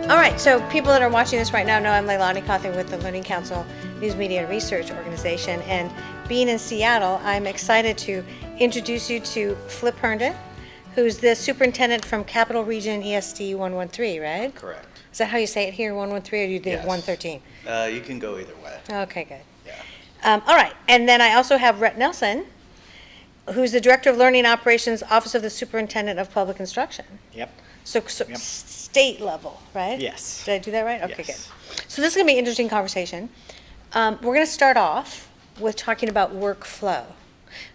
All right, so people that are watching this right now know I'm LeiLani Cauthen with the Learning Council News Media and Research Organization, and being in Seattle, I'm excited to introduce you to Flip Herndon, who's the superintendent from Capital Region ESD 113, right? Correct. Is that how you say it here, 113, or do you do Yes. 113? You can go either way. Okay, good. Yeah. All right, and then I also have Rhett Nelson, who's the Director of Learning Operations, Office of the Superintendent of Public Instruction. Yep. So Yep. state level, right? Yes. Did I do that right? Okay, Yes. good. So this is going to be an interesting conversation. We're going to start off with talking about workflow.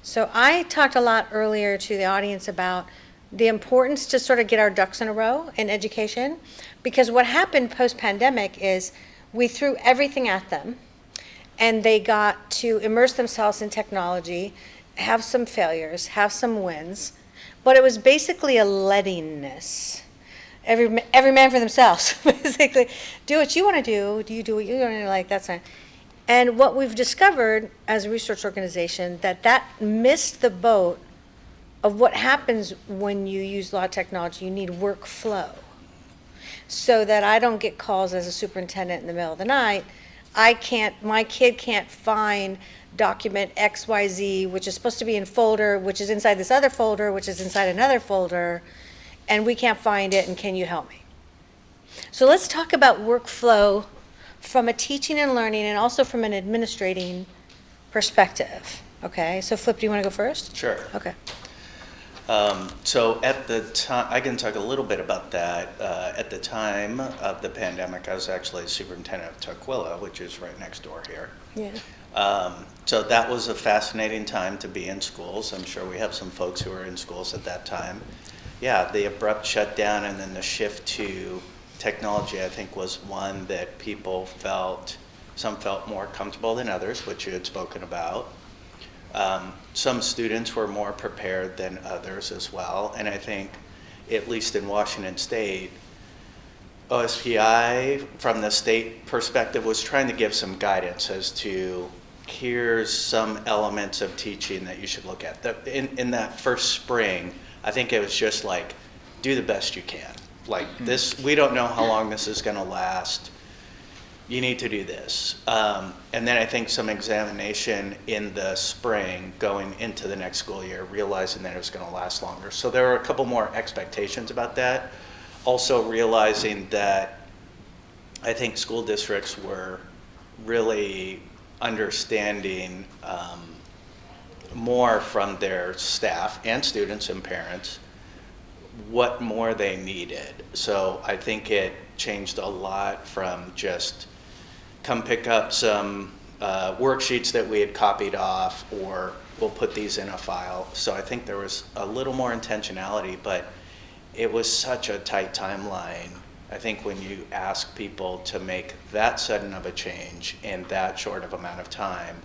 So I talked a lot earlier to the audience about the importance to sort of get our ducks in a row in education, because what happened post-pandemic is we threw everything at them, and they got to immerse themselves in technology, have some failures, have some wins, but it was basically a lettingness. Every man for themselves, basically. Do what you want to do. Do you do what you want to like? That's fine. And what we've discovered as a research organization, that missed the boat of what happens when you use a lot of technology. You need workflow. So that I don't get calls as a superintendent in the middle of the night. My kid can't find document XYZ, which is supposed to be in folder, which is inside this other folder, which is inside another folder, and we can't find it, and can you help me? So let's talk about workflow from a teaching and learning and also from an administrating perspective. Okay, so Flip, do you want to go first? Sure. Okay. So at the time, I can talk a little bit about that. At the time of the pandemic, I was actually superintendent of Tukwila, which is right next door here. Yeah. So that was a fascinating time to be in schools. I'm sure we have some folks who were in schools at that time. Yeah, the abrupt shutdown and then the shift to technology, I think, was one that some felt more comfortable than others, which you had spoken about. Some students were more prepared than others as well, and I think, at least in Washington State, OSPI, from the state perspective, was trying to give some guidance as to, here's some elements of teaching that you should look at. In that first spring, I think it was just like, do the best you can. Like this, we don't know how long this is gonna last. You need to do this. And then I think some examination in the spring going into the next school year, realizing that it was gonna last longer. So there were a couple more expectations about that. Also realizing that I think school districts were really understanding more from their staff and students and parents what more they needed. So I think it changed a lot from just come pick up some worksheets that we had copied off, or we'll put these in a file. So I think there was a little more intentionality, but it was such a tight timeline. I think when you ask people to make that sudden of a change in that short of amount of time,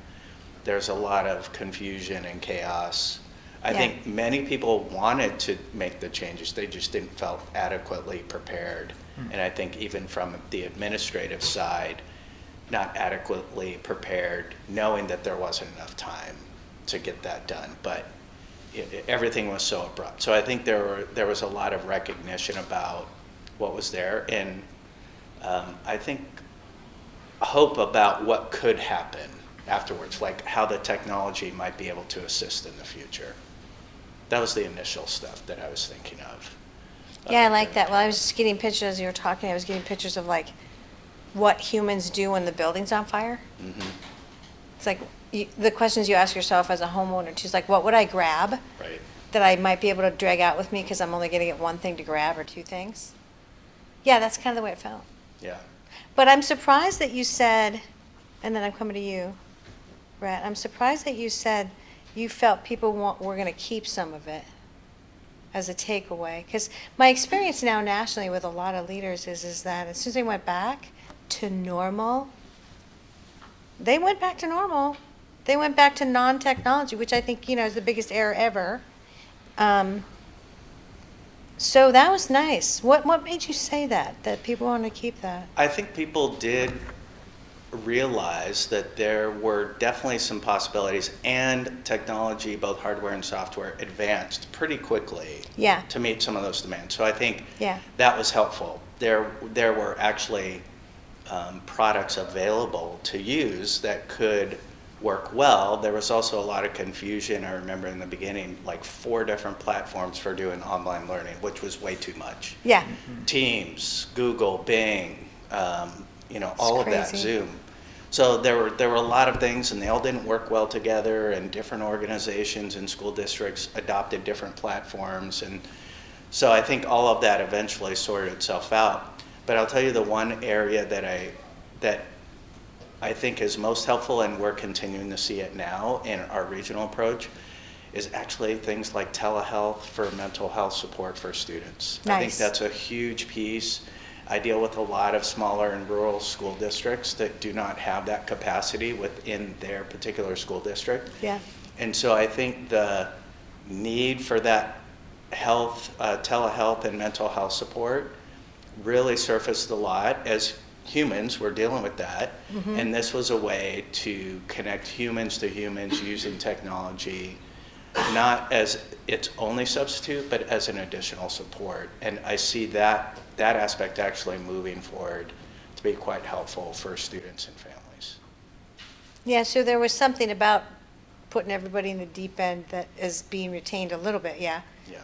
there's a lot of confusion and chaos. I think many people wanted to make the changes, they just didn't feel adequately prepared. And I think even from the administrative side, not adequately prepared, knowing that there wasn't enough time to get that done. But everything was so abrupt. So I think there was a lot of recognition about what was there, and I think hope about what could happen afterwards, like how the technology might be able to assist in the future. That was the initial stuff that I was thinking of. Yeah, I like that. Well, I was just getting pictures as you were talking. I was getting pictures of like what humans do when the building's on fire. Mm-hmm. It's like the questions you ask yourself as a homeowner. She's like, what would I grab Right. that I might be able to drag out with me because I'm only going to get one thing to grab or two things? Yeah, that's kind of the way it felt. Yeah. But I'm surprised that you said, and then I'm coming to you, Rhett, I'm surprised that you said you felt people were going to keep some of it as a takeaway. Because my experience now nationally with a lot of leaders is that as soon as they went back to normal, they went back to normal. They went back to non-technology, which I think, is the biggest error ever. So that was nice. What made you say that people want to keep that? I think people did realized that there were definitely some possibilities, and technology, both hardware and software, advanced pretty quickly Yeah. to meet some of those demands. So I think Yeah. that was helpful. There were actually products available to use that could work well. There was also a lot of confusion. I remember in the beginning, like 4 different platforms for doing online learning, which was way too much. Yeah. Teams, Google, Bing, all of that, crazy. Zoom. So there were a lot of things, and they all didn't work well together, and different organizations and school districts adopted different platforms. And so I think all of that eventually sorted itself out. But I'll tell you the one area that I think is most helpful, and we're continuing to see it now in our regional approach, is actually things like telehealth for mental health support for students. Nice. I think that's a huge piece. I deal with a lot of smaller and rural school districts that do not have that capacity within their particular school district. Yeah. And so I think the need for that telehealth and mental health support really surfaced a lot as humans were dealing with that. Mm-hmm. And this was a way to connect humans to humans using technology, not as its only substitute, but as an additional support. And I see that aspect actually moving forward to be quite helpful for students and families. Yeah, so there was something about putting everybody in the deep end that is being retained a little bit, yeah. Yeah.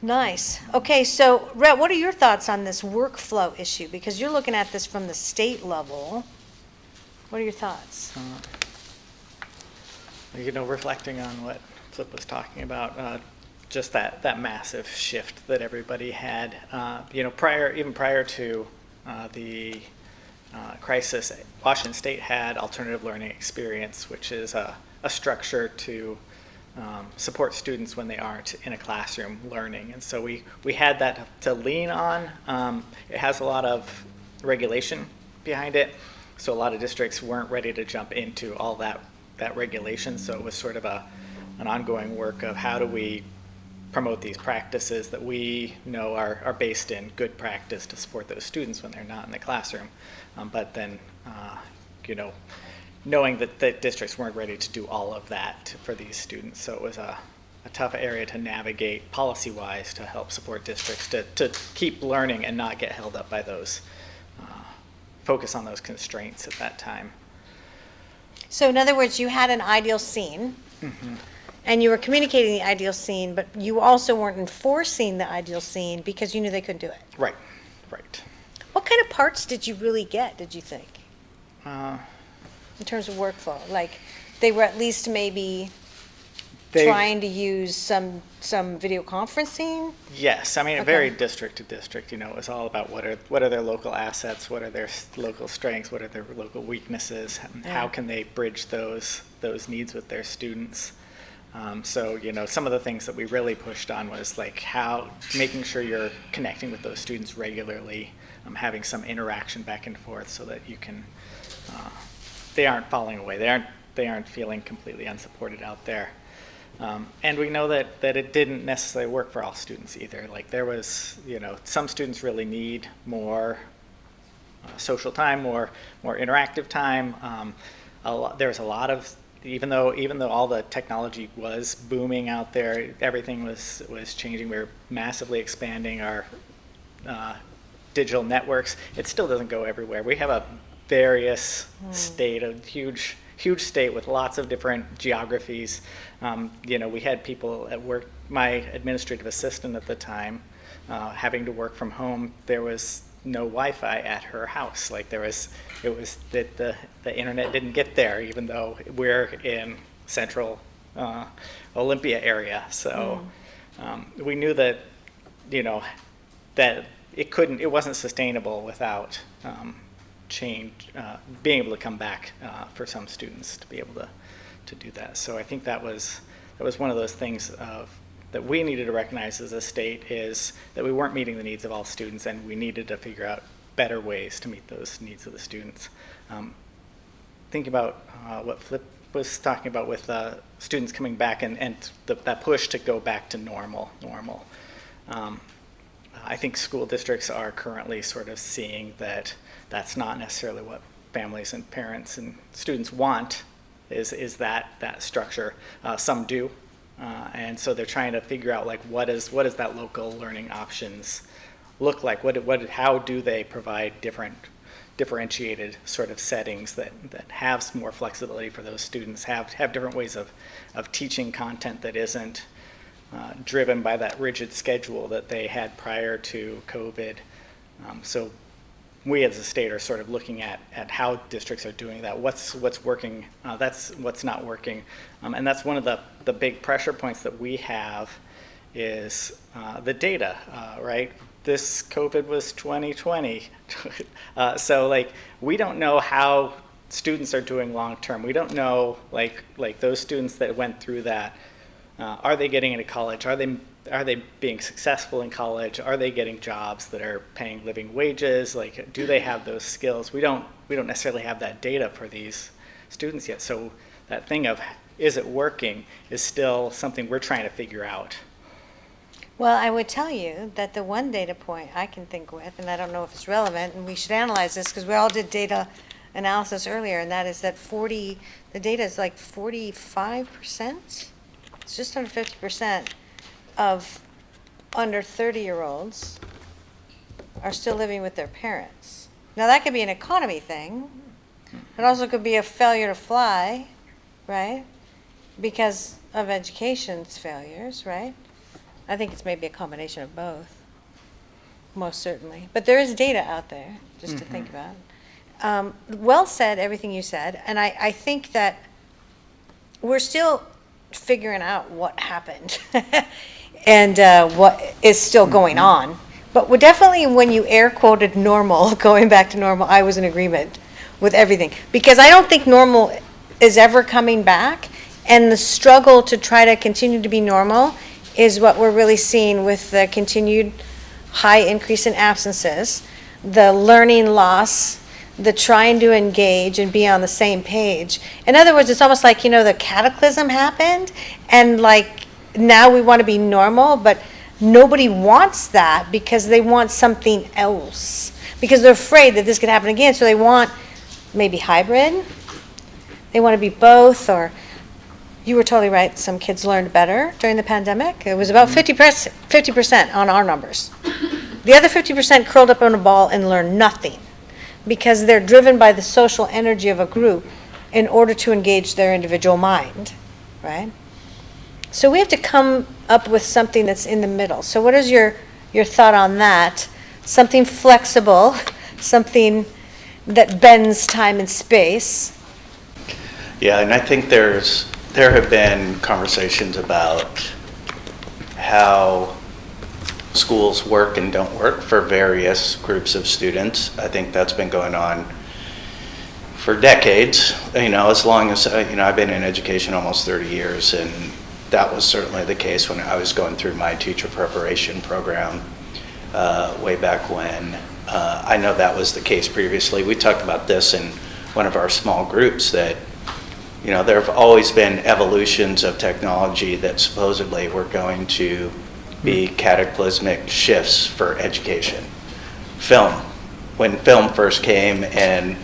Nice. Okay, so Rhett, what are your thoughts on this workflow issue? Because you're looking at this from the state level. What are your thoughts? Reflecting on what Flip was talking about, just that massive shift that everybody had, prior to the crisis, Washington State had alternative learning experience, which is a structure to support students when they aren't in a classroom learning. And so we had that to lean on. It has a lot of regulation behind it, so a lot of districts weren't ready to jump into all that regulation. So it was sort of an ongoing work of how do we promote these practices that we know are based in good practice to support those students when they're not in the classroom. But then, knowing that districts weren't ready to do all of that for these students. So it was a tough area to navigate policy-wise to help support districts to keep learning and not get held up by those, focus on those constraints at that time. So in other words, you had an ideal scene, Mm-hmm. and you were communicating the ideal scene, but you also weren't enforcing the ideal scene because you knew they couldn't do it. Right. What kind of parts did you really get, did you think, in terms of workflow? Like, they were at least maybe trying to use some video conferencing? Yes, I mean, it Okay. varied district to district. It was all about what are their local assets, what are their local strengths, what are their local weaknesses, and how can they bridge those needs with their students. So some of the things that we really pushed on was like how making sure you're connecting with those students regularly, having some interaction back and forth so that you can they aren't falling away, they aren't feeling completely unsupported out there. And we know that it didn't necessarily work for all students either. Like there was, some students really need more social time, more interactive time. There was a lot of, even though all the technology was booming out there, everything was changing. We were massively expanding our digital networks. It still doesn't go everywhere. We have a various state, a huge state with lots of different geographies. We had people at work, my administrative assistant at the time, having to work from home. There was no Wi-Fi at her house. Like it was that the internet didn't get there, even though we're in central Olympia area. So we knew that, that it wasn't sustainable without being able to come back for some students to be able to do that. So I think that was one of those things that we needed to recognize as a state, is that we weren't meeting the needs of all students, and we needed to figure out better ways to meet those needs of the students. Think about what Flip was talking about with students coming back and that push to go back to normal. I think school districts are currently sort of seeing that that's not necessarily what families and parents and students want is that structure. Some do. And so they're trying to figure out like what is that local learning options look like? How do they provide differentiated sort of settings that have more flexibility for those students, have different ways of teaching content that isn't driven by that rigid schedule that they had prior to COVID. So we as a state are sort of looking at how districts are doing that, what's working, that's what's not working. And that's one of the big pressure points that we have is the data, right? This COVID was 2020. So like, we don't know how students are doing long term. We don't know like those students that went through that, are they getting into college? Are they being successful in college? Are they getting jobs that are paying living wages? Like, do they have those skills? We don't necessarily have that data for these students yet. So that thing of, is it working, is still something we're trying to figure out. Well, I would tell you that the one data point I can think with, and I don't know if it's relevant, and we should analyze this because we all did data analysis earlier, and that is that the data is like 45%. It's just under 50% of under 30-year-olds are still living with their parents. Now that could be an economy thing. It also could be a failure to fly, right? Because of education's failures, right? I think it's maybe a combination of both, most certainly. But there is data out there, just to think about. Well said, everything you said. And I think that we're still figuring out what happened and what is still going on. But we're definitely, when you air quoted normal, going back to normal, I was in agreement with everything. Because I don't think normal is ever coming back. And the struggle to try to continue to be normal is what we're really seeing with the continued high increase in absences, the learning loss, the trying to engage and be on the same page. In other words, it's almost like, the cataclysm happened and like now we want to be normal, but nobody wants that because they want something else. Because they're afraid that this could happen again, so they want maybe hybrid, they want to be both, or you were totally right, some kids learned better during the pandemic. It was about 50% on our numbers. The other 50% curled up on a ball and learned nothing because they're driven by the social energy of a group in order to engage their individual mind, right? So we have to come up with something that's in the middle. So what is your thought on that? Something flexible, something that bends time and space. Yeah, and I think there have been conversations about how schools work and don't work for various groups of students. I think that's been going on for decades, as long as, I've been in education almost 30 years, and that was certainly the case when I was going through my teacher preparation program way back when. I know that was the case previously. We talked about this in one of our small groups that there have always been evolutions of technology that supposedly were going to be cataclysmic shifts for education. Film. When film first came and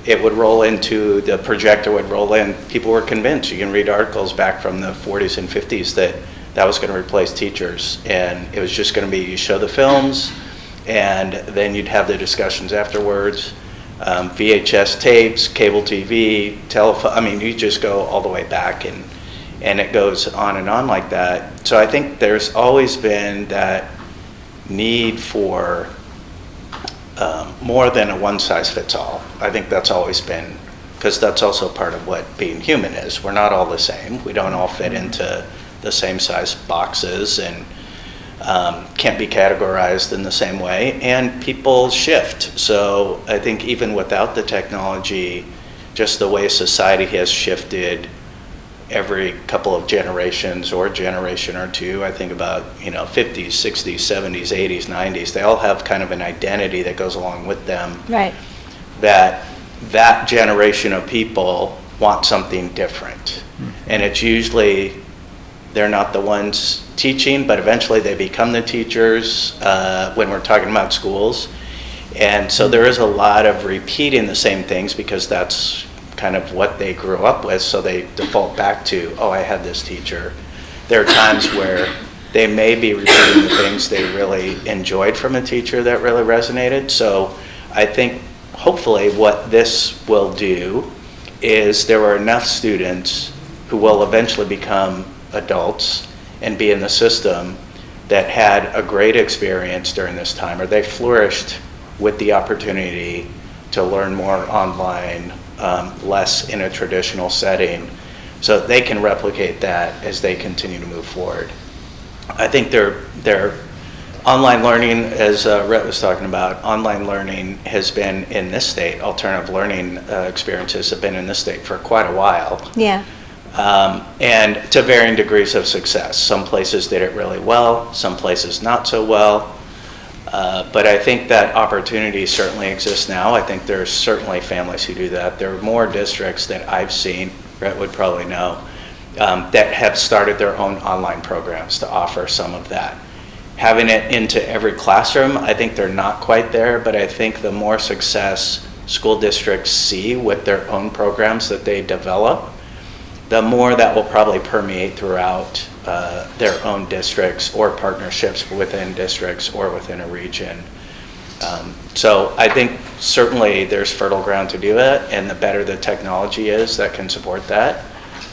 it would roll into, the projector would roll in, people were convinced. You can read articles back from the 40s and 50s that was going to replace teachers. And it was just going to be, you show the films and then you'd have the discussions afterwards. VHS tapes, cable TV, telephone, you just go all the way back and it goes on and on like that. So I think there's always been that need for more than a one-size-fits-all. I think that's always been, because that's also part of what being human is. We're not all the same. We don't all fit into the same size boxes and can't be categorized in the same way, and people shift. So I think even without the technology, just the way society has shifted every couple of generations or a generation or two, I think about 50s, 60s, 70s, 80s, 90s, they all have kind of an identity that goes along with them. Right. That generation of people want something different. And it's usually, they're not the ones teaching, but eventually they become the teachers when we're talking about schools. And so there is a lot of repeating the same things because that's kind of what they grew up with, so they default back to, oh, I had this teacher. There are times where they may be repeating the things they really enjoyed from a teacher that really resonated. So I think hopefully what this will do is there are enough students who will eventually become adults and be in the system that had a great experience during this time, or they flourished with the opportunity to learn more online, less in a traditional setting, so they can replicate that as they continue to move forward. I think their online learning, as Rhett was talking about, online learning has been in this state, alternative learning experiences have been in this state for quite a while. Yeah. And to varying degrees of success. Some places did it really well, some places not so well. But I think that opportunity certainly exists now. I think there's certainly families who do that. There are more districts that I've seen, Rhett would probably know, that have started their own online programs to offer some of that. Having it into every classroom, I think they're not quite there, but I think the more success school districts see with their own programs that they develop, the more that will probably permeate throughout their own districts or partnerships within districts or within a region. So I think certainly there's fertile ground to do it, and the better the technology is that can support that,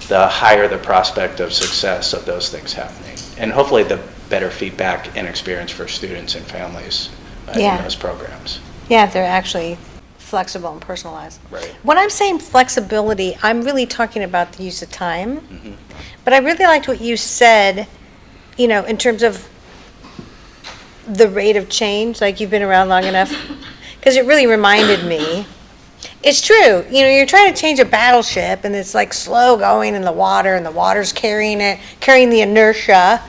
the higher the prospect of success of those things happening. And hopefully the better feedback and experience for students and families in those programs. Yeah, they're actually flexible and personalized. Right. When I'm saying flexibility, I'm really talking about the use of time. Mm-hmm. But I really liked what you said, you know, in terms of the rate of change, like you've been around long enough, because it really reminded me. It's true, you know, you're trying to change a battleship and it's like slow going in the water and the water's carrying the inertia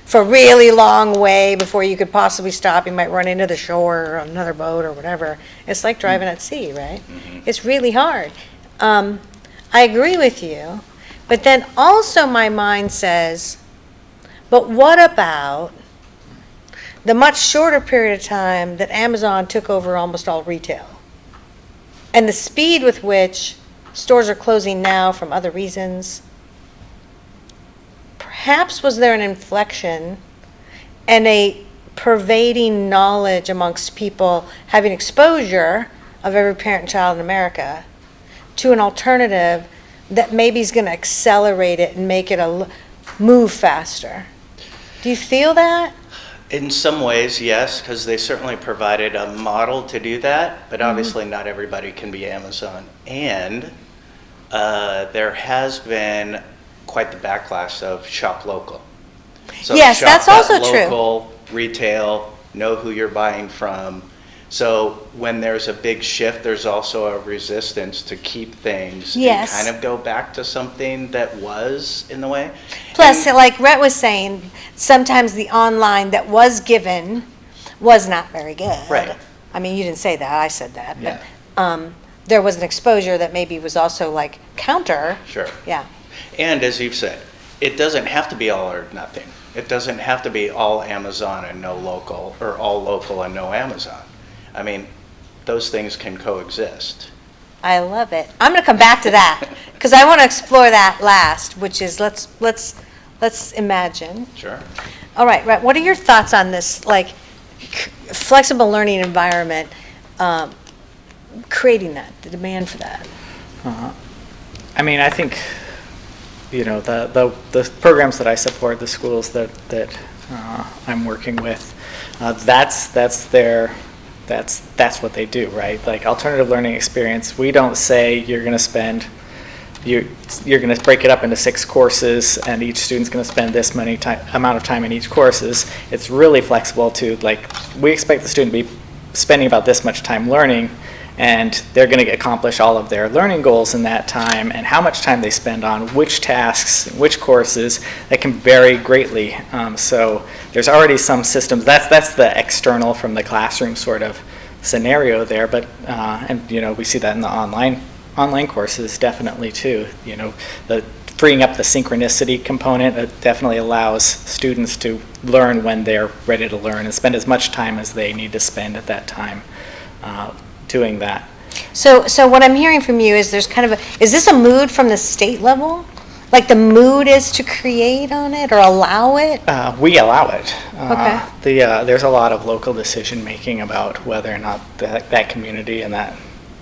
for a really long way before you could possibly stop. You might run into the shore or another boat or whatever. It's like driving at sea, right? Mm-hmm. It's really hard. I agree with you, but then also my mind says, but what about the much shorter period of time that Amazon took over almost all retail? And the speed with which stores are closing now from other reasons. Perhaps was there an inflection and a pervading knowledge amongst people having exposure of every parent and child in America to an alternative that maybe is going to accelerate it and make it move faster? Do you feel that? In some ways, yes, because they certainly provided a model to do that, but obviously not everybody can be Amazon. And there has been quite the backlash of shop local. So yes, shop that's also local, retail, know who you're buying from. So when there's a big shift, there's also a resistance to keep things and kind of go back to something that was in the way. Plus, like Rhett was saying, sometimes the online that was given was not very good. Right. I mean, you didn't say that, I said that. Yeah. But there was an exposure that maybe was also like counter. Sure. Yeah. And as you've said, it doesn't have to be all or nothing. It doesn't have to be all Amazon and no local, or all local and no Amazon. I mean, those things can coexist. I love it. I'm going to come back to that because I want to explore that last, which is let's imagine. Sure. All right, Rhett, what are your thoughts on this, like flexible learning environment, creating that, the demand for that? I mean, I think, you know, the programs that I support, the schools that I'm working with, that's what they do, right? Like alternative learning experience, we don't say you're going to break it up into 6 courses and each student's going to spend this amount of time in each courses. It's really flexible to, like, we expect the student to be spending about this much time learning, and they're going to accomplish all of their learning goals in that time, and how much time they spend on which tasks, which courses, that can vary greatly. So there's already some systems. That's the external from the classroom sort of scenario there, but and you know, we see that in the online courses definitely too. You know, the freeing up the synchronicity component, it definitely allows students to learn when they're ready to learn and spend as much time as they need to spend at that time. doing that. So what I'm hearing from you is there's kind of is this a mood from the state level? Like the mood is to create on it or allow it? We allow it. Okay. There's a lot of local decision making about whether or not that community and that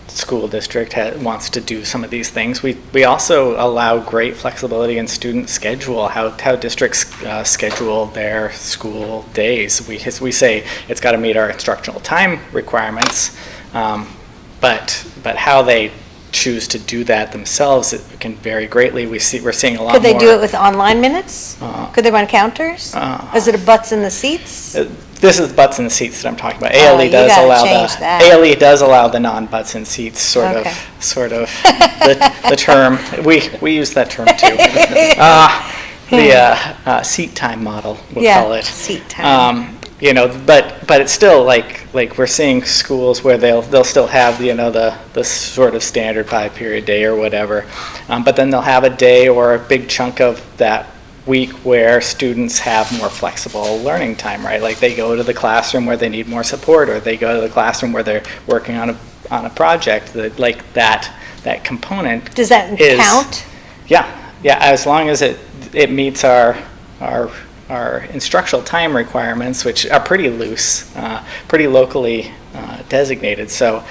school district wants to do some of these things. We also allow great flexibility in student schedule, how districts schedule their school days. We say it's got to meet our instructional time requirements, but how they choose to do that themselves, it can vary greatly. We're seeing a lot more. Could they do it with online minutes? Could they run counters? Is it a butts in the seats? This is butts in the seats that I'm talking about. Oh, ALE you does gotta allow change that. ALE does allow the non-butts in seats sort Okay. of the term. We use that term too. The seat time model, we'll call it. Seat time. But it's still like we're seeing schools where they'll still have the sort of standard 5-period day or whatever, but then they'll have a day or a big chunk of that week where students have more flexible learning time, right? Like they go to the classroom where they need more support, or they go to the classroom where they're working on a project. That component. Does that count? Yeah, as long as it meets our instructional time requirements, which are pretty loose, pretty locally designated. So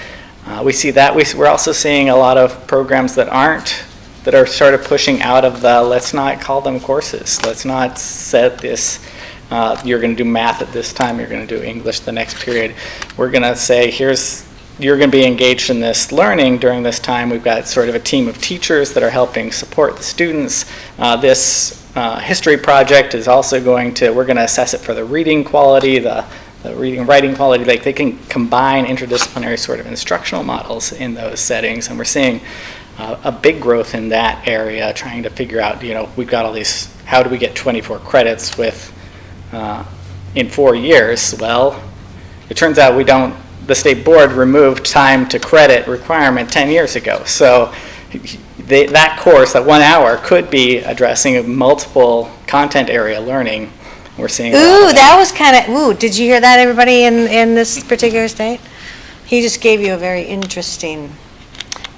we see that. We're also seeing a lot of programs that are sort of pushing out of let's not call them courses. Let's not set this, you're going to do math at this time, you're going to do English the next period. We're going to say, you're going to be engaged in this learning during this time. We've got sort of a team of teachers that are helping support the students. This history project is also we're going to assess it for the reading quality, the reading and writing quality. Like they can combine interdisciplinary sort of instructional models in those settings, and we're seeing a big growth in that area, trying to figure out, we've got all these, how do we get 24 credits in 4 years? Well, it turns out the state board removed time to credit requirement 10 years ago. So that course, that 1 hour, could be addressing multiple content area learning. We're seeing that was kind of, did you hear that, everybody in this particular state? He just gave you a very interesting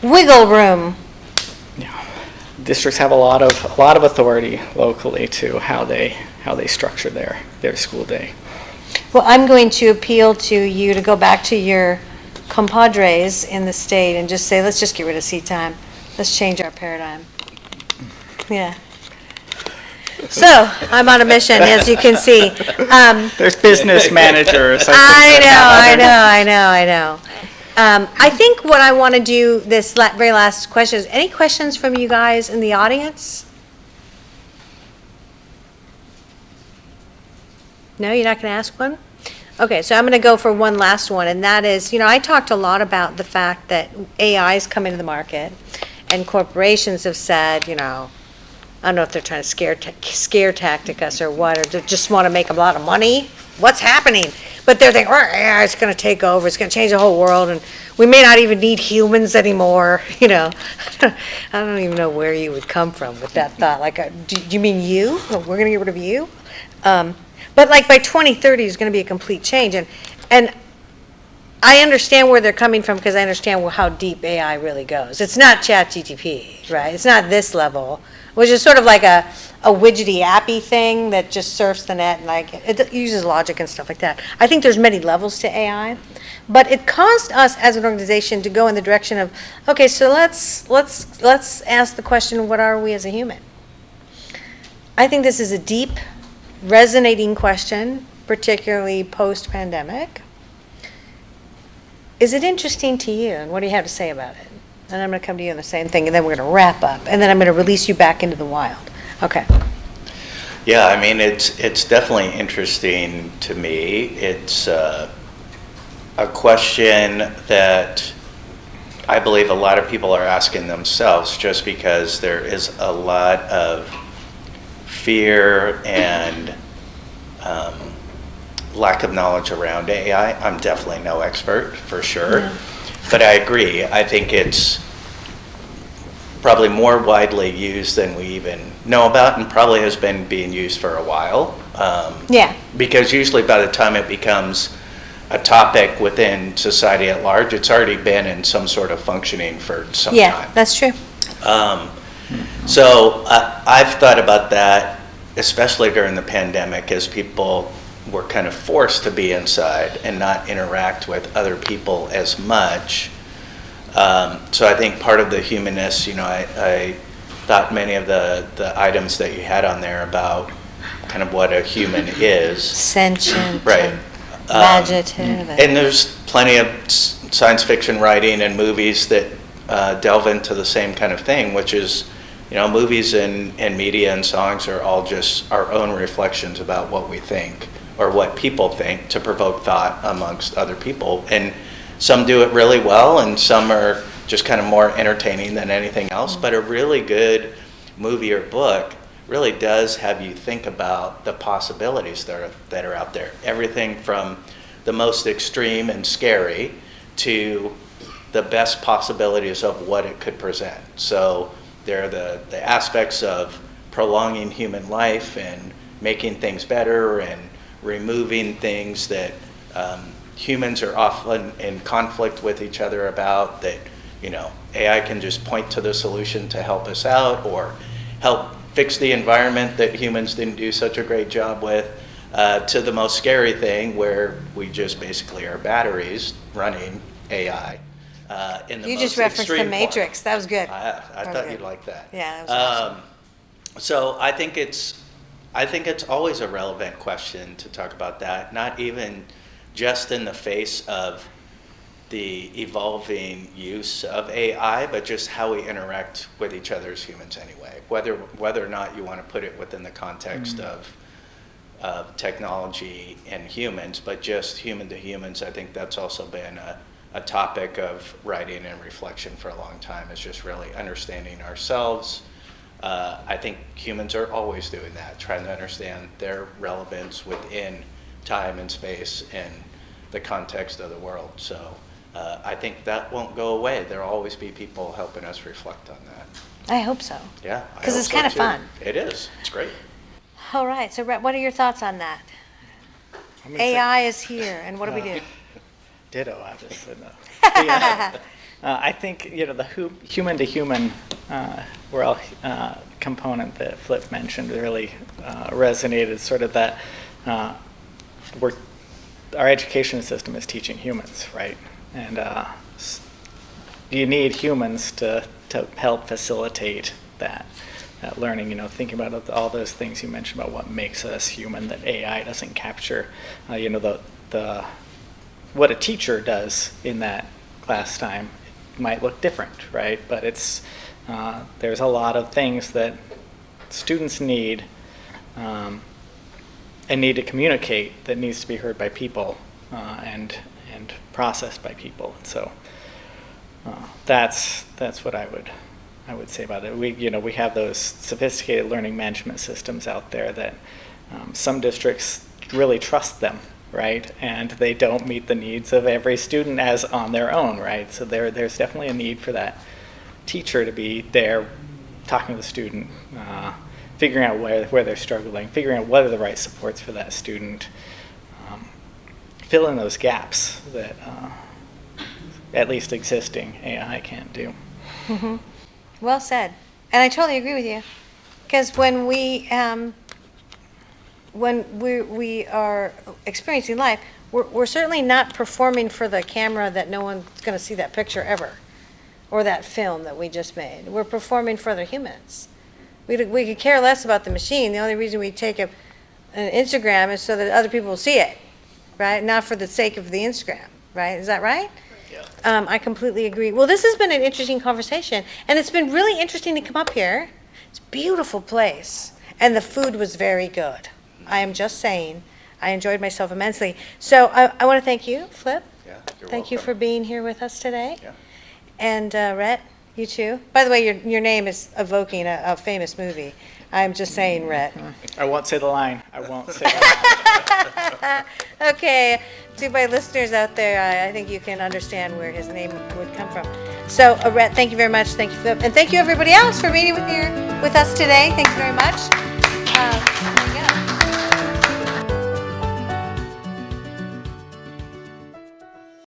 wiggle room. Yeah, districts have a lot of authority locally to how they structure their school day. Well, I'm going to appeal to you to go back to your compadres in the state and just say, let's just get rid of seat time. Let's change our paradigm. Yeah. So I'm on a mission, as you can see. There's business managers. I know. I think what I want to do this very last question is, any questions from you guys in the audience? No, you're not going to ask one? Okay, so I'm going to go for one last one, and that is, I talked a lot about the fact that AI is coming to the market, and corporations have said, I don't know if they're trying to scare tactic us or what, or just want to make a lot of money. What's happening? But they're thinking, AI is going to take over. It's going to change the whole world, and we may not even need humans anymore. I don't even know where you would come from with that thought. Like, do you mean you? We're going to get rid of you? But like by 2030 is going to be a complete change, and I understand where they're coming from, because I understand how deep AI really goes. It's not ChatGPT, right? It's not this level, which is sort of like a widgety appy thing that just surfs the net, and like it uses logic and stuff like that. I think there's many levels to AI, but it caused us as an organization to go in the direction of, okay, so let's ask the question, what are we as a human? I think this is a deep, resonating question, particularly post-pandemic. Is it interesting to you, and what do you have to say about it? And I'm going to come to you on the same thing, and then we're going to wrap up, and then I'm going to release you back into the wild. Okay. Yeah, I mean, it's definitely interesting to me. It's a question that I believe a lot of people are asking themselves, just because there is a lot of fear and lack of knowledge around AI. I'm definitely no expert, for sure. Yeah. But I agree. I think it's probably more widely used than we even know about, and probably has been being used for a while. Because usually by the time it becomes a topic within society at large. It's already been in some sort of functioning for some Yeah, time. that's true. So I've thought about that, especially during the pandemic, as people were kind of forced to be inside and not interact with other people as much. So I think part of the humanness, I thought many of the items that you had on there about kind of what a human is. Sentient. Right. And imaginative. And there's plenty of science fiction writing and movies that delve into the same kind of thing, which is, movies and media and songs are all just our own reflections about what we think or what people think to provoke thought amongst other people. And some do it really well, and some are just kind of more entertaining than anything else. But a really good movie or book really does have you think about the possibilities that are out there. Everything from the most extreme and scary to the best possibilities of what it could present. So there are the aspects of prolonging human life and making things better and removing things that humans are often in conflict with each other about, that AI can just point to the solution to help us out or help fix the environment that humans didn't do such a great job with, to the most scary thing where we just basically are batteries running AI. In the You most just referenced The extreme Matrix. That was good. I That was thought good. you'd like that. Yeah, that was awesome. So I think it's always a relevant question to talk about that, not even just in the face of the evolving use of AI, but just how we interact with each other as humans anyway. Whether or not you want to put it within the context of technology and humans, but just human to humans, I think that's also been a topic of writing and reflection for a long time, is just really understanding ourselves. I think humans are always doing that, trying to understand their relevance within time and space and the context of the world. So I think that won't go away. There'll always be people helping us reflect on that. I hope so. Yeah. I 'Cause hope it's so kinda too. fun. It is. It's great. All right. So, Rhett, what are your thoughts on that? AI is here, and what do we do? Ditto, obviously. No. I think the human to human component that Flip mentioned really resonated. Sort of that our education system is teaching humans, right? And you need humans to help facilitate that learning. Thinking about all those things you mentioned about what makes us human that AI doesn't capture. The what a teacher does in that class time might look different, right? But there's a lot of things that students need and need to communicate that needs to be heard by people and processed by people. So that's what I would say about it. We have those sophisticated learning management systems out there that some districts really trust them, right? And they don't meet the needs of every student as on their own, right? So there's definitely a need for that teacher to be there talking to the student, figuring out where they're struggling, figuring out what are the right supports for that student, fill in those gaps that at least existing AI can't do. Mm-hmm. Well said. And I totally agree with you. Because when we are experiencing life, we're certainly not performing for the camera that no one's going to see that picture ever, or that film that we just made. We're performing for other humans. We could care less about the machine. The only reason we take an Instagram is so that other people will see it, right? Not for the sake of the Instagram, right? Is that right? Yeah. I completely agree. Well, this has been an interesting conversation, and it's been really interesting to come up here. It's a beautiful place, and the food was very good. I am just saying. I enjoyed myself immensely. So I want to thank you, Flip. Yeah, you're Thank you welcome. for being here with us today. Yeah. And Rhett, you too. By the way, your name is evoking a famous movie. I'm just saying, Rhett. I won't say the line. I won't say the line. Okay, to my listeners out there, I think you can understand where his name would come from. So, Rhett, thank you very much. Thank you, Flip. And thank you, everybody else, for being here with us today. Thank you very much.